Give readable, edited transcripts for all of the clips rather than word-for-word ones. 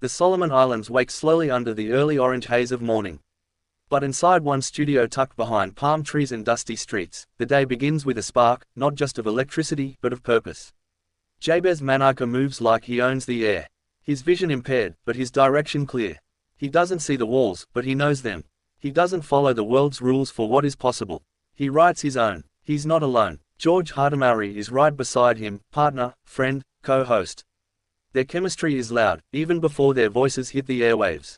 The Solomon Islands wake slowly under the early orange haze of morning. But inside one studio tucked behind palm trees and dusty streets, the day begins with a spark, not just of electricity, but of purpose. Jabez Manaka moves like he owns the air. His vision impaired, but his direction clear. He doesn't see the walls, but he knows them. He doesn't follow the world's rules for what is possible. He writes his own. He's not alone. George Hardamari is right beside him, partner, friend, co-host. Their chemistry is loud, even before their voices hit the airwaves.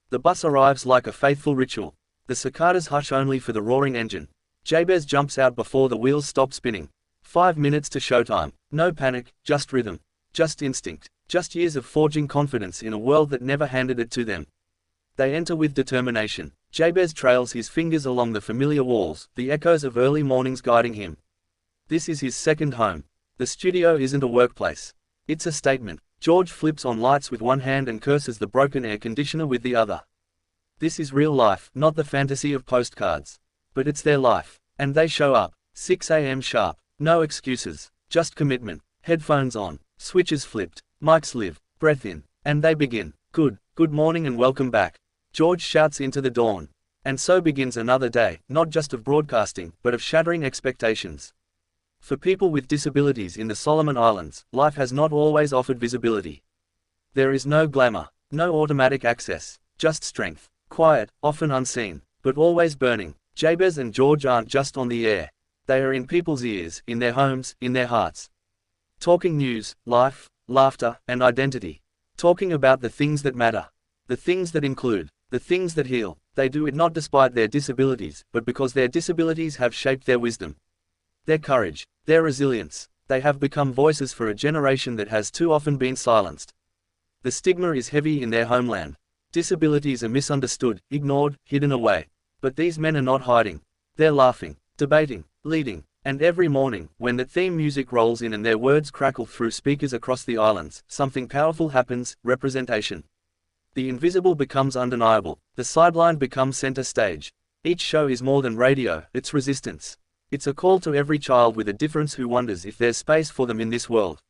The bus arrives like a faithful ritual. The cicadas hush only for the roaring engine. Jabez jumps out before the wheels stop spinning. 5 minutes to showtime. No panic, just rhythm. Just instinct. Just years of forging confidence in a world that never handed it to them. They enter with determination. Jabez trails his fingers along the familiar walls, the echoes of early mornings guiding him. This is his second home. The studio isn't a workplace. It's a statement. George flips on lights with one hand and curses the broken air conditioner with the other. This is real life, not the fantasy of postcards. But it's their life. And they show up. 6 a.m. sharp. No excuses. Just commitment. Headphones on. Switches flipped. Mics live. Breath in. And they begin. Good morning and welcome back. George shouts into the dawn. And so begins another day, not just of broadcasting, but of shattering expectations. For people with disabilities in the Solomon Islands, life has not always offered visibility. There is no glamour, no automatic access, just strength. Quiet, often unseen, but always burning. Jabez and George aren't just on the air. They are in people's ears, in their homes, in their hearts. Talking news, life, laughter, and identity. Talking about the things that matter. The things that include. The things that heal. They do it not despite their disabilities, but because their disabilities have shaped their wisdom. Their courage, their resilience. They have become voices for a generation that has too often been silenced. The stigma is heavy in their homeland. Disabilities are misunderstood, ignored, hidden away. But these men are not hiding. They're laughing, debating, leading. And every morning, when the theme music rolls in and their words crackle through speakers across the islands, something powerful happens: representation. The invisible becomes undeniable. The sideline becomes center stage. Each show is more than radio, it's resistance. It's a call to every child with a difference who wonders if there's space for them in this world.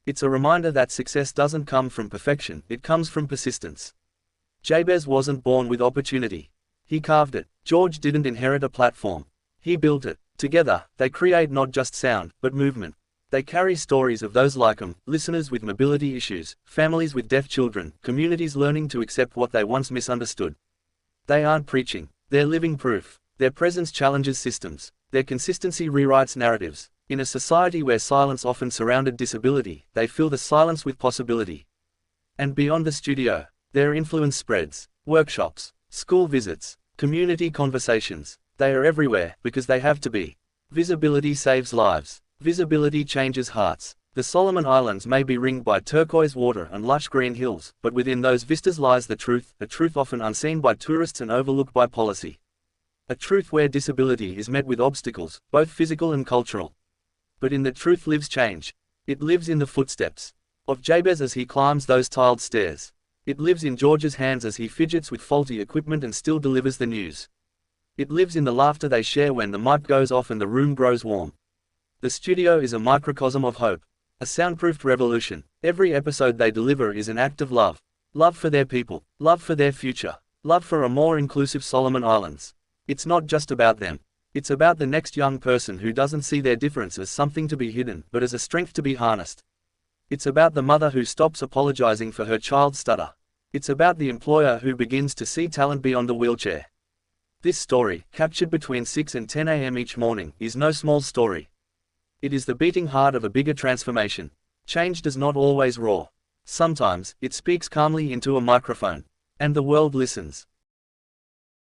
It's a reminder that success doesn't come from perfection, it comes from persistence. Jabez wasn't born with opportunity. He carved it. George didn't inherit a platform. He built it. Together, they create not just sound, but movement. They carry stories of those like them, listeners with mobility issues, families with deaf children, communities learning to accept what they once misunderstood. They aren't preaching. They're living proof. Their presence challenges systems. Their consistency rewrites narratives. In a society where silence often surrounded disability, they fill the silence with possibility. And beyond the studio, their influence spreads. Workshops, school visits, community conversations. They are everywhere, because they have to be. Visibility saves lives. Visibility changes hearts. The Solomon Islands may be ringed by turquoise water and lush green hills, but within those vistas lies the truth, a truth often unseen by tourists and overlooked by policy. A truth where disability is met with obstacles, both physical and cultural. But in the truth lives change. It lives in the footsteps of Jabez as he climbs those tiled stairs. It lives in George's hands as he fidgets with faulty equipment and still delivers the news. It lives in the laughter they share when the mic goes off and the room grows warm. The studio is a microcosm of hope. A soundproofed revolution. Every episode they deliver is an act of love. Love for their people. Love for their future. Love for a more inclusive Solomon Islands. It's not just about them. It's about the next young person who doesn't see their difference as something to be hidden, but as a strength to be harnessed. It's about the mother who stops apologizing for her child's stutter. It's about the employer who begins to see talent beyond the wheelchair. This story, captured between 6 and 10 a.m. each morning, is no small story. It is the beating heart of a bigger transformation. Change does not always roar. Sometimes, it speaks calmly into a microphone. And the world listens.